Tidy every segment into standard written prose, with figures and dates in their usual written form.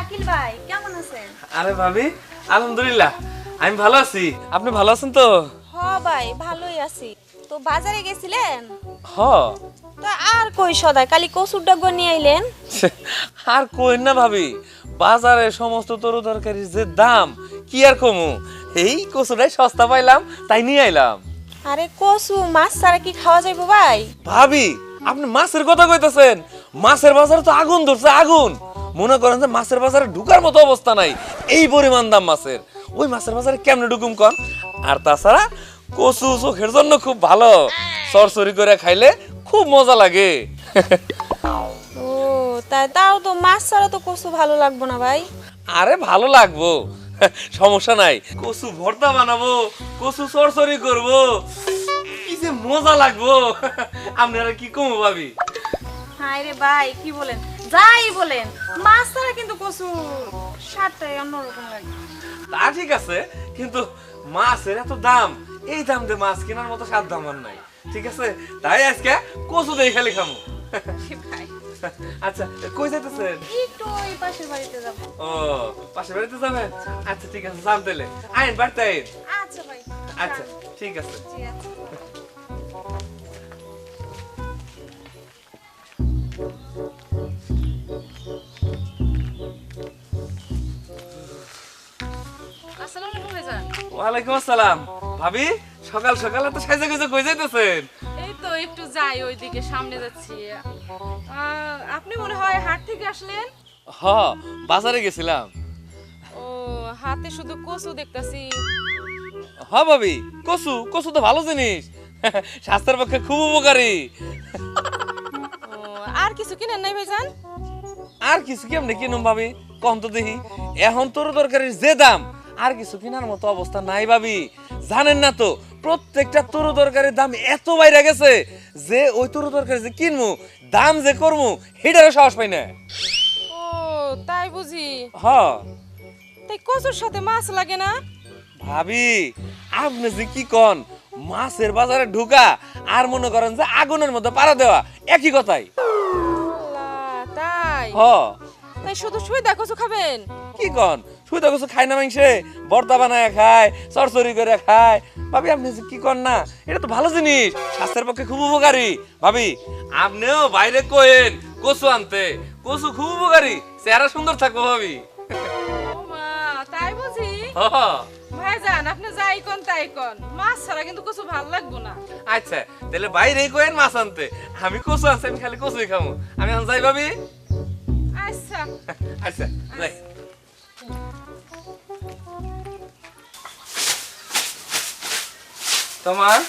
শাকিল ভাই কেমন আছেন? আরে ভাবি, আলহামদুলিল্লাহ আমি ভালো আছি। আপনি ভালো আছেন তো? হ ভাই ভালোই আছি। তো বাজারে গেছিলেন? হ। তা আর কই সদাই কালি কচুর ডাগ নিয়ে আইলেন? আর কইন না ভাবি, বাজারে সমস্ত তরু তরকারির যে দাম কি আর কমু, এই কচুটাই সস্তা পাইলাম তাই নিয়ে আইলাম। আরে কচু মাছ ছাড়া কি খাওয়া যাইবো ভাই? ভাবি আপনি মাছের কথা কইতাছেন, মাছের বাজারে তো আগুন ধরছে আগুন। মনে করেন যে মাছের বাজারে ঢুকার মতো অবস্থা নাই, এই পরিমাণ দাম মাছের। ওই মাছের বাজারে কেমনে ঢুকুম কন? আর তাছাড়া কচু চোখের জন্য খুব ভালো, সরসরি করে খাইলে খুব মজা লাগে। ও তাও তো মাছ ছাড়া তো কচু ভালো লাগবো না ভাই। আরে ভালো লাগবো, সমস্যা নাই। কচু ভর্তা বানাবো, কচু সরসরি করব, কি যে মজা লাগবো। আপনারা কি কমু ভাবি? হায় রে ভাই কি বলেন, যাই বলেন মাছ ছাড়া কিন্তু কচু স্বাদটাই অন্যরকম লাগে। তা ঠিক আছে, কিন্তু মাছের এত দাম, এই দাম দিয়ে মাছ কেনার মতো সাধ্য আমার নাই। ঠিক আছে, তাই আজকে কচু দিয়ে খালি খামু। ভাই আচ্ছা কই যাইতেছেন? একটু ওই পাশের বাড়িতে যাব। ও পাশের বাড়িতে যাবেন? আচ্ছা ঠিক আছে, যান তাইলে। আইন বাড়তে আইন। আচ্ছা ভাই। আচ্ছা ঠিক আছে। জি আচ্ছা। আসসালামু আলাইকুম ভাইজান। ওয়ালাইকুম আসসালাম। ভাবি সকাল সকাল এত সাইজা গুজা কই যাইতেছেন? এই তো একটু যাই ওইদিকে, সামনে যাচ্ছি। আপনি মনে হয় হাট থেকে আসলেন? হ, বাজারে গেছিলাম। ও হাতে শুধু কচু দেখতাছি। হ ভাবি, কচু কচু তো ভালো জিনিস, স্বাস্থ্যের পক্ষে খুব উপকারী। ও আর কিছু কিনেন নাই ভাইজান? আর কিছু কেমনে কিনুম ভাবি, কম তো দেখি। এখন তোর তরকারির যে দাম, আর কিছু কেনার মতো অবস্থা নাই ভাবি। জানেন না তো, প্রত্যেকটা তরু তরকারির দাম এত বাইরে গেছে যে ওই তরু তরকারি যে কিনবো, দাম যে করবো, সেটারও সাহস পাই না। ও তাই বুঝি। হ তাই কচুর সাথে মাছ লাগে না? ভাবি আপনি যে কি কন, মাছের বাজারে ঢুকা আর মনে করেন যে আগুনের মধ্যে পাড়া দেওয়া একই কথাই। আল্লাহ, তাই হ তাই শুধু সুইদা কচু খাবেন? কি কন, সুইদা কিছু খায় না মাংসে, ভর্তা বানায় খায়, চরচরি করে খায়। ভাবি আপনি যে কি কন না, এটা তো ভালো জিনিস, স্বাস্থ্যের পক্ষে খুব উপকারী। ভাবি আপনিও বাইরে কোয়েন কচু আনতে, কচু খুব উপকারী, চেহারা সুন্দর থাকবো ভাবি। ও মা, তাই বুঝি। হ ভাইজান আপনি যাই কোন তাই কোন, মাছ ছাড়া কিন্তু কচু ভালো লাগবো না। আচ্ছা তাহলে বাইরে কোয়েন মাছ আনতে, আমি কচু আনছি, আমি খালি কচুই খাবো। আমি এখন যাই ভাবি। আচ্ছা আচ্ছা যাই। তোমার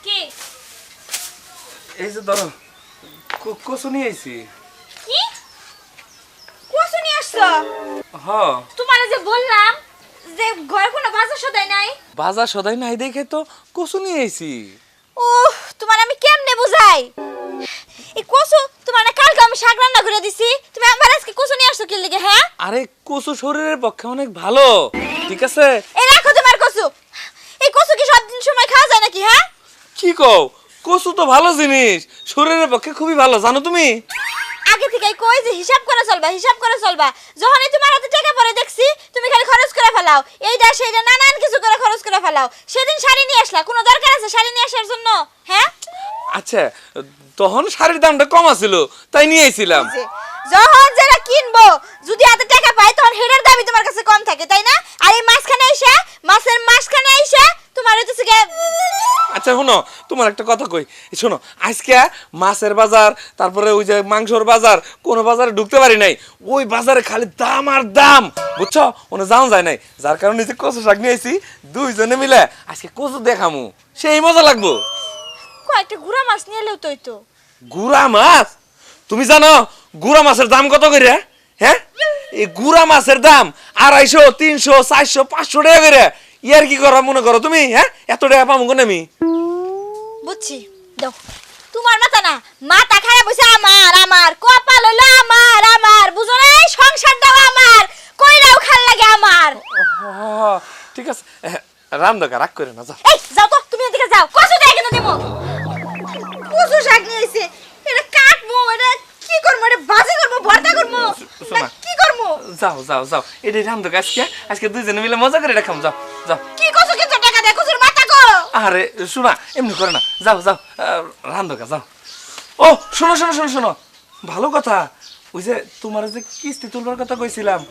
কি এই যে ধরো কচু নিয়ে আইছি। কি কচু নিয়ে আসছো? হ তোমারে যে বললাম যে ঘরে কোনো বাজার সদাই নাই। বাজার সদাই নাই দেখে তো কচু নিয়ে আইছি। ওহ তোমার আমি কেমনে বুঝাই, এই কচু তোমার না কালকে আমি শাক রান্না করে দিছি, তুমি আমার আজকে কচু নিয়ে আসছো কি লিগে? হ্যাঁ আরে কচু শরীরের পক্ষে অনেক ভালো, ঠিক আছে? এই রাখো তোমার কচু, এই কচু কি সব দিন সময় খাওয়া যায় নাকি? হ্যাঁ কি কও, কচু তো ভালো জিনিস, শরীরের পক্ষে খুবই ভালো, জানো তুমি? আগে থেকে কই যে হিসাব করে চলবা, হিসাব করে চলবা। যখনই তোমার হাতে টাকা পড়ে দেখছি তুমি খালি খরচ করে ফেলাও, এইটা সেইটা নানান কিছু করে খরচ করে ফেলাও। সেদিন শাড়ি নিয়ে আসলা, কোনো দরকার আছে শাড়ি নিয়ে আসার জন্য? হ্যাঁ আচ্ছা তখন শাড়ির দামটা কম আছিল তাই নিয়ে আইছিলাম। যে যখন যারা কিনবো যদি হাতে টাকা পায় তখন হেডের দাবি তোমার কাছে কম থাকে, তাই না? আর এই মাঝখানে এসে, মাছের মাঝখানে এসে তোমার হইতেছে গিয়ে। আচ্ছা শোনো, তোমার একটা কথা কই, শোনো, আজকে মাছের বাজার, তারপরে ওই যে মাংসর বাজার, কোনো বাজারে ঢুকতে পারি নাই। ওই বাজারে খালি দাম আর দাম, বুঝছো? ওনে যাওয়া যায় নাই, যার কারণে যে কচু শাক নিয়ে আইছি, দুইজনে মিলে আজকে কচু দেখামু, সেই মজা লাগবো। কয়েকটা গুড়া মাছ নিয়ে এলেও তোই তো। গুড়া মাছ? তুমি জানো গুড়া মাছের দাম কত করে? হ্যাঁ, এই গুড়া মাছের দাম 250, 300, 400, 500 টাকা করে। ইয়ার কি করা মনে করো তুমি? হ্যাঁ, এত টাকা পাবো কোন আমি? বুঝছি, দাও। তোমার মাথা না, মাথা খারাপ হইছে আমার, আমার কপাল হলো আমার, আমার বুঝো না, এই সংসারটাও আমার, কইরাও খাল লাগে আমার। ঠিক আছে, রামদকা রাগ করে না, যাও। এই যাও তো, তুমি এদিকে যাও, কচু দিয়ে কিন্তু দিমু। কচু শাক নিয়ে আইছে, এটা কাটবো, এটা কি করবো, এটা ভাজি করবো, ভর্তা করবো, শোনা, কি করবো? যাও যাও যাও এটাই রান্ধো আজকে আজকে দুইজনে মিলে মজা করে রাখাম যাও যাও কি কইছো কিন্তু টাকা দে কচুর মাথা কো আরে শোনা এমনি করে না যাও যাও রান্ধো যাও ও শোনো শোনো শোনো শোনো ভালো কথা ওই যে তোমার যে কিস্তি তুলবার কথা কইছিলাম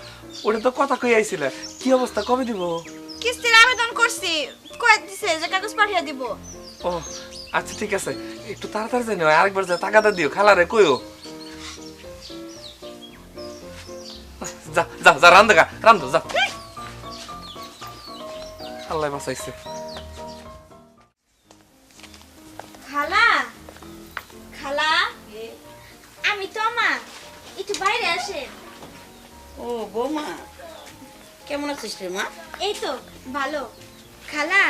ওটা তো কথা কই আইছিল কি অবস্থা কবে দিব কিস্তির আবেদন করছি কই দিছে যে কাগজ পাঠিয়ে দিব ও আচ্ছা ঠিক আছে একটু তাড়াতাড়ি জানি আরেকবার যা টাকাটা দিও খালারে কইও যা যা যা রান্ধো যা আল্লাহ বাঁচাইছে খালা খালা আমি তো মা একটু বাইরে আসে ও বৌমা কেমন আছিস রে মা? এই তো ভালো খালা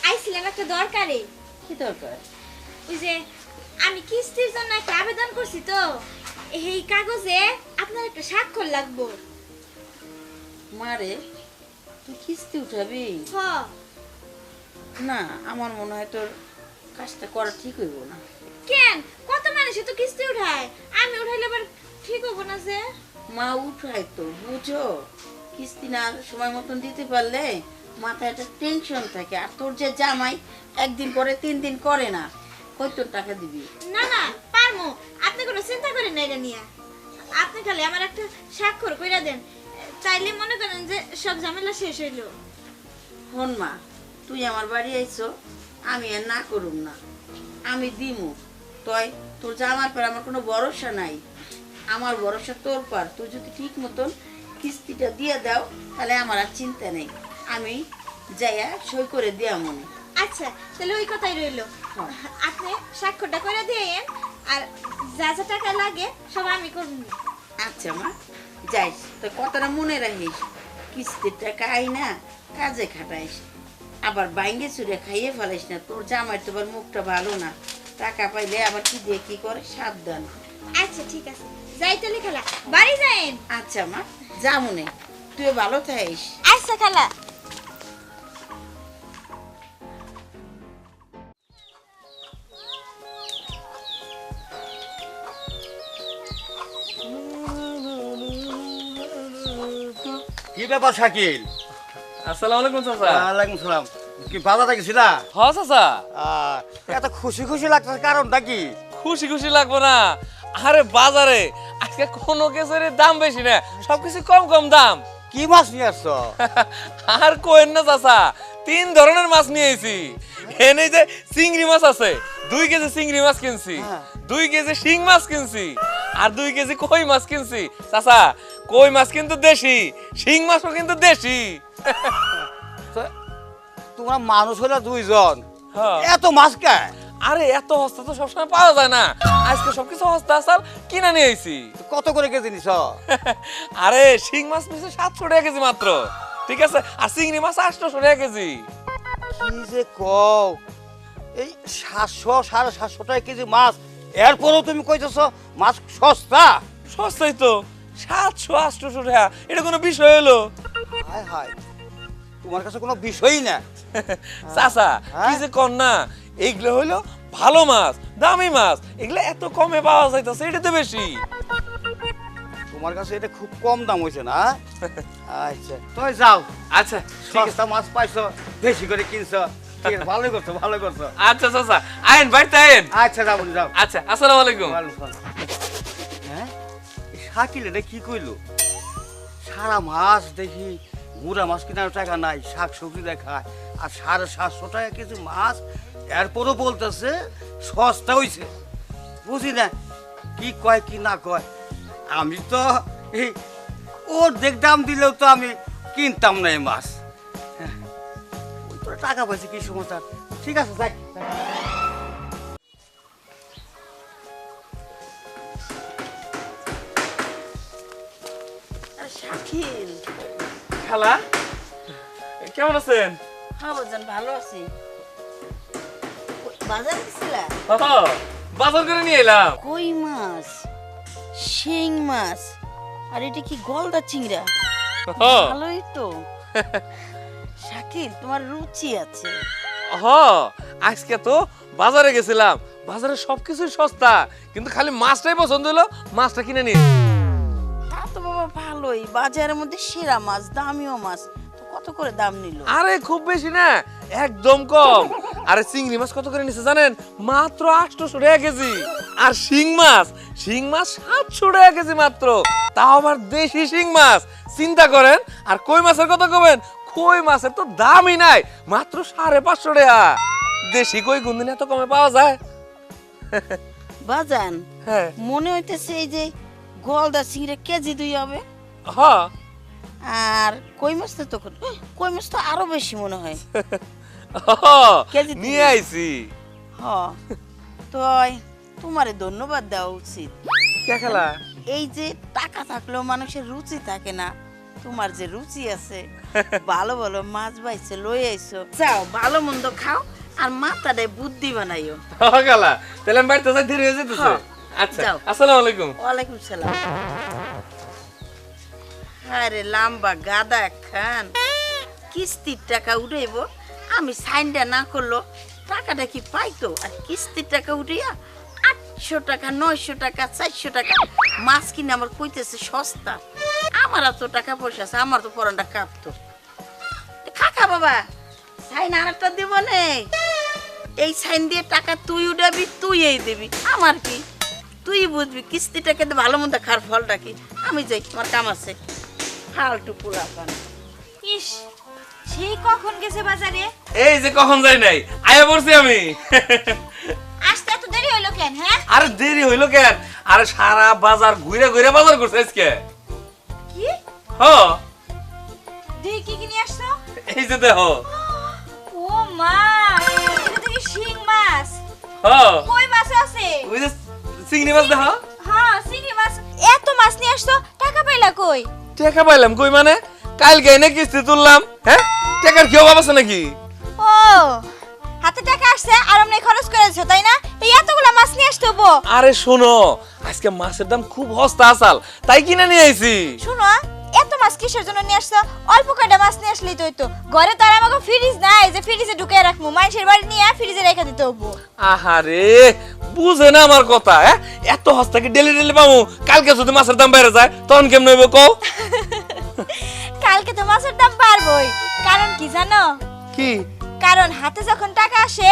আইছিলাম একটা দরকারে কি দরকার? ওই যে আমি কিস্তির জন্য একটা আবেদন করছি তো এই কাগজে আপনার একটা স্বাক্ষর লাগবো মারে তুই কিস্তি উঠাবি? হ না আমার মনে হয় তোর কাজটা করা ঠিক হইব না। কেন কত মানুষে তো কিস্তি উঠায় আমি উঠাইলে আবার ঠিক হবো না যে মা উঠাই তো বুঝো, কিস্তি না সময় মতন দিতে পারলে মাথায় একটা টেনশন থাকে। আর তোর যে জামাই একদিন করে 3 দিন করে না, কই তোর টাকা দিবি? না না পারমু আপনি কোনো চিন্তা করেন না এটা নিয়ে আপনি খালি আমার একটা স্বাক্ষর কইরা দেন তাইলে মনে করেন যে সব ঝামেলা শেষ হইলো হন মা, তুই আমার বাড়ি আইছো, আমি আর না করুম না, আমি দিমু। তোর জামার পর আমার কোনো ভরসা নাই, আমার ভরসা তোর পর। তুই যদি ঠিক মতন কিস্তিটা দিয়ে দাও তাহলে আমার আর চিন্তা নেই, আমি যাইয়া সই করে দিয়া মনে। আচ্ছা তাহলে ওই কথাই রইলো হ্যাঁ। আপনি স্বাক্ষরটা করে দিয়েন আর যা যা টাকা লাগে সব আমি করব আচ্ছা মা, যাইস তো কথাটা মনে রাখিস, কিস্তির টাকা আই না কাজে খাটাইস, আবার বাইঙ্গে চুরে খাইয়ে ফেলাইস না। তোর জামাই তোমার মুখটা ভালো না, টাকা পাইলে আবার কি দিয়ে কি করে, সাবধান। আচ্ছা ঠিক আছে যাই তাহলে খালা বাড়ি যাইন আচ্ছা মা, যা মনে, তুই ভালো থাকিস। আচ্ছা খালা কি ব্যাপার শাকিল? আসসালামু আলাইকুম চাচা ওয়ালাইকুম সালাম। কি বাজারে গেছিলা? হ চাচা এত খুশি খুশি লাগতেছে, কারণটা কি? খুশি খুশি লাগবো না? আরে বাজারে আজকে কোনো কিছুর দাম বেশি না, সবকিছু কম কম দাম। কি মাছ নিয়ে আসছো? আর কোয়েন না চাচা, 3 ধরনের মাছ নিয়ে এসেছি। এনে যে চিংড়ি মাছ আছে, 2 কেজি চিংড়ি মাছ কিনছি, 2 কেজি শিং মাছ কিনছি, আর 2 কেজি কই মাছ কিনছি। চাচা কই মাছ কিন্তু দেশি, শিং মাছও কিন্তু দেশি। তো তোমরা মানুষ হলো 2 জন, হ্যাঁ। এত মাছ কে? আরে এত সস্তা তো সবসময় পাওয়া যায় না, আজকে সবকিছু সস্তা আসার কিনা নিয়ে আইছি। কত করে কেজি নিছ? আরে শিং মাছ নিচ্ছে 700 টাকা কেজি মাত্র, ঠিক আছে, আর চিংড়ি মাছ 800 টাকা কেজি। কি যে কও, এই 700 750 টাকা কেজি মাছ, এরপরও তুমি কইতেছ মাছ সস্তা? সস্তাই তো, 700-800 টাকা, এটা কোনো বিষয় হলো? হায় হায়, তোমার কাছে কোনো বিষয়ই না। চাচা কি যে কর না, এইগুলো হইলো ভালো মাছ, দামি মাছ, এগুলো এত কমে পাওয়া যাইতেছে, এটা তো বেশি। তোমার কাছে এটা খুব কম দাম হয়েছে না? আচ্ছা তুমি যাও, আচ্ছা ঠিক আছে, সস্তা মাছ পাইছো, বেশি করে কিনছো, ঠিক আছে, ভালোই করছো ভালো করছো। আচ্ছা চাচা আইন বাড়িতে আইন। আচ্ছা যাবো যাও। আচ্ছা আসসালামু আলাইকুম। হ্যাঁ, শাকিল এটা কি কইলো? সারা মাস দেখি মুড়া মাছ কেনার টাকা নাই, শাক সবজি দেখায়, আর 750 টাকা কেজি মাছ, এরপরও বলতেছে সস্তা হইছে। বুঝি না কি কয় কি না কয়। আমি তো এই ওর দেখ দাম দিলেও তো আমি কিনতাম না এই মাছ। হ্যাঁ, ওই তো টাকা পাইছে, কি সমস্যা? ঠিক আছে যাই। আর শাকিল, খালা কেমন আছেন? হ্যাঁ বাজান, ভালো আছি। বাজার গেছিলা? বাজার করে নিয়ে এলাম। কই মাছ, শিং মাছ, আর এটা কি গলদা চিংড়া? ভালোই তো। শাকিল, তোমার রুচি আছে। আজকে তো বাজারে গেছিলাম, বাজারে সবকিছু সস্তা, কিন্তু খালি মাছটাই পছন্দ হলো, মাছটা কিনে নিয়ে। তা তো বাবা ভালোই, বাজারের মধ্যে সেরা মাছ, দামিও মাছ। তো কত করে দাম নিল? আরে খুব বেশি না, একদম কম। আরে চিংড়ি মাছ কত করে নিছে জানেন? মাত্র 800 টাকা কেজি। আর শিং মাছ 700 টাকা কেজি মাত্র, তাও আবার দেশি শিং মাছ। চিন্তা করেন। আর কই মাছের কথা কবেন, কই মাছের তো দামই নাই, মাত্র 550 টাকা। দেশি কই কোনদিন এত কমে পাওয়া যায়? বাজান, হ্যাঁ মনে হইতেছে এই যে গলদা চিংড়ি কেজি 2 হবে। হ্যাঁ। আর কই মাছ তো কই মাছ তো আরো বেশি মনে হয়। কেজি দুই। নিয়ে আইছি। হ, তো তোমারে ধন্যবাদ দেওয়া উচিত। কে খেলা? এই যে টাকা থাকলেও মানুষের রুচি থাকে না, তোমার যে রুচি আছে, ভালো ভালো মাছ বাইছে লই আইছো। যাও ভালো মন্দ খাও আর মাথাটায় বুদ্ধি বানাইও। খেলা তাহলে আমি বাড়িতে যাই, দেরি হয়ে যেতেছে। হ্যাঁ, আচ্ছা, যাও। আসসালামু আলাইকুম। ওয়ালাইকুম সালাম। আরে লাম্বা গাদা খান, কিস্তির টাকা উঠাইব, আমি সাইনটা না করলো টাকাটা কি পাইতো? আর কিস্তির টাকা উঠিয়া 800 টাকা, 900 টাকা, 400 টাকা মাছ কিনে আমার কইতেছে সস্তা। আমার এত টাকা পয়সা আছে, আমার তো পরানটা কাঁপতো। খাকা বাবা, সাইন আরেকটা দেব নে। এই সাইন দিয়ে টাকা তুই উঠাবি, তুই এই দিবি, আমার কি? তুই বুঝবি কিস্তিটাকে ভালো মন্দ খার ফলটা কি। আমি যাই, আমার কাম আছে। ফালতু পুরা পান। ইস, সেই কখন গেছে বাজারে? এই যে কখন যাই নাই, আয়া পড়ছি আমি। আসতে এত দেরি হইলো কেন? হ্যাঁ, আরে দেরি হইলো কেন? আরে সারা বাজার ঘুরে ঘুরে বাজার করছে আজকে। কি হ্যাঁ, দেখি কি কি নিয়ে আসছো? এই যে দেখো। ও মা, এটা দেখি শিং মাছ। হ্যাঁ, কই মাছ আছে? ওই যে চিংড়ি মাছ দেখো। হ্যাঁ, চিংড়ি মাছ। এত মাছ নিয়ে আসছো, টাকা পাইলা কই? টাকা পাইলাম কই মানে? কালকে এনে কিস্তি তুললাম। হ্যাঁ, টাকার কি অভাব আছে নাকি? ও, হাতে টাকা আসছে আর আমনে খরচ করেছো তাই না? তো এতগুলা মাছ নিয়ে আসতে হবো? আরে শোনো, আজকে মাছের দাম খুব সস্তা আসাল, তাই কিনে নিয়ে আইছি। শুনো, এত মাছ কিসের জন্য নিয়ে আসছো? অল্প কয়টা মাছ নিয়ে আসলেই তো হইতো। ঘরে তো আর আমাকে ফ্রিজ নাই যে ফ্রিজে ঢুকে রাখবো, মানুষের বাড়ি নিয়ে ফ্রিজে রেখে দিতে হবো। আহারে, বুঝে না আমার কথা। হ্যাঁ, এত সস্তা কি ডেলি ডেলি পাবো? কালকে যদি মাছের দাম বেড়ে যায় তখন কেমন হইব কও? কালকে তো মাছের দাম বাড়বই। কারণ কি জানো? কি? কারণ হাতে যখন টাকা আসে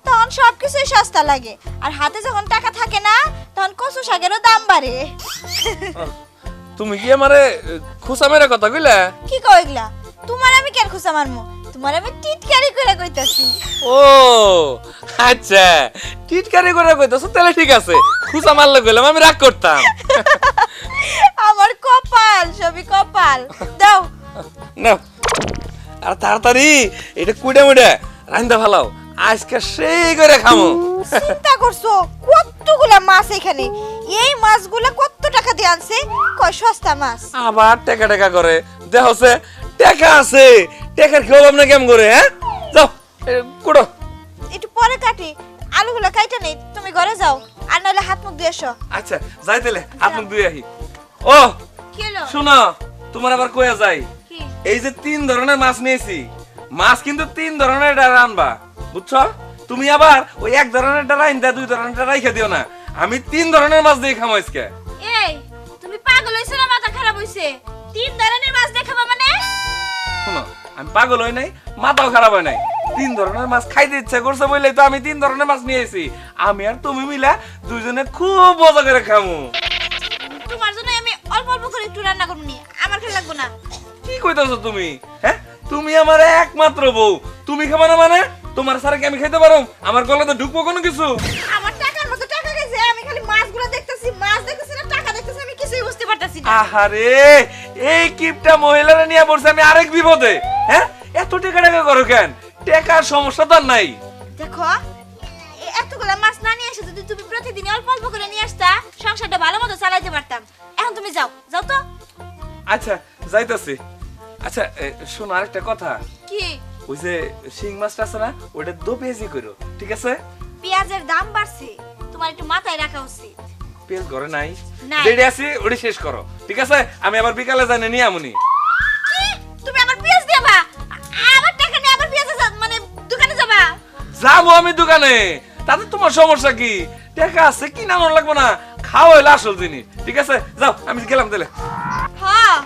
তখন সবকিছুই সস্তা লাগে, আর হাতে যখন টাকা থাকে না তখন কচু শাকেরও দাম বাড়ে। তুমি কি আমারে খুসা মেরে কথা কইলা? কি কও এগুলা? তোমার আমি কেন খুশা মারমু? তোমার আমি টিটকারি করে কইতাছি। ও আচ্ছা, টিটকারি করে কইতাছো, তাহলে ঠিক আছে। খুসা মারলে কইলাম আমি রাগ করতাম। আমার কপাল, সবই কপাল। দাও। না, আর তাড়াতাড়ি এটা কুইডা মুইডা রান্দা ফেলাও, আজকে সেই করে খামো। চিন্তা করছো কতগুলা মাছ এখানে? এই মাছগুলা কত টাকা দিয়ে আনছে? কয় সস্তা মাছ। আবার টাকা টাকা করে দেখছে, টাকা আছে, টাকার কি অভাব না কেমন করে? হ্যাঁ, যাও কুড়ো। একটু পরে কাটি, আলুগুলা কাইটা নেই, তুমি ঘরে যাও, আর নাহলে হাত মুখ দিয়ে এসো। আচ্ছা যাই তাহলে, হাত মুখ ধুয়ে আহি। ও কি হলো? শোনো, তোমার আবার কইয়া যাই, কি? এই যে 3 ধরনের মাছ নিয়েছি, মাছ কিন্তু 3 ধরনের ডারা আনবা, বুঝছো? তুমি আবার ওই 1 ধরনের ডারা আনবা, 2 ধরনের ডারা রাইখা দিও না। আমি 3 ধরনের মাছ দিয়ে খামো আজকে। এই, তুমি পাগল হইছো না মাথা খারাপ হইছে? 3 ধরনের মাছ দেখাবা মানে? শোনো, আমি পাগল হই নাই, মাথাও খারাপ হয় নাই। 3 ধরনের মাছ খাইতে ইচ্ছা করছে বলেই তো আমি 3 ধরনের মাছ নিয়েছি। আমি আর তুমি মিলা দুইজনে খুব মজা করে খামু। তোমার জন্য আমি অল্প অল্প করে একটু রান্না করব নি, আমার খেয়ে লাগবে না। কি কইতাছো তুমি? হ্যাঁ, তুমি আমার একমাত্র বউ, তুমি খাবা না মানে? তোমার সারা কি আমি খেতে পারো? আমার গলা তো ঢুকবো কোনো কিছু? আমার টাকার মতো টাকা গেছে, আমি খালি মাছগুলো দেখতেছি, মাছ দেখতেছি না টাকা দেখতেছি, আমি কিছুই বুঝতে পারতাছি না। আহারে, এই কিপটা মহিলারা নিয়ে পড়ছে আমি আরেক বিপদে। হ্যাঁ, এত টাকা টাকা করো কেন? টাকার সমস্যা তো আর নাই। দেখো, এতগুলা মাছ না নিয়ে এসে যদি তুমি প্রতিদিন অল্প অল্প করে নিয়ে আসতা, সংসারটা ভালো মতো চালাইতে পারতাম। এখন তুমি যাও, যাও তো। আচ্ছা যাইতাছি। আচ্ছা শোনো, আরেকটা কথা, কি? ওই যে শিং মাছটা আছে না, ওটা 2 পেঁয়াজি করো, ঠিক আছে? পেঁয়াজের দাম বাড়ছে, তোমার একটু মাথায় রাখা উচিত। পেঁয়াজ ঘরে নাই, নাই। যেটা আছে ওটা শেষ করো, ঠিক আছে? আমি আবার বিকালে জানি নিয়ে আমুনি। কি? তুমি আমার পেঁয়াজ দেবা? আমার টাকা নিয়ে আবার পেঁয়াজ মানে দোকানে যাবা? যাবো আমি দোকানে, তাতে তোমার সমস্যা কি? টাকা আছে, কিনানো লাগবে না। খাওয়া হইলো আসল জিনিস। ঠিক আছে যাও, আমি গেলাম তাহলে। হ্যাঁ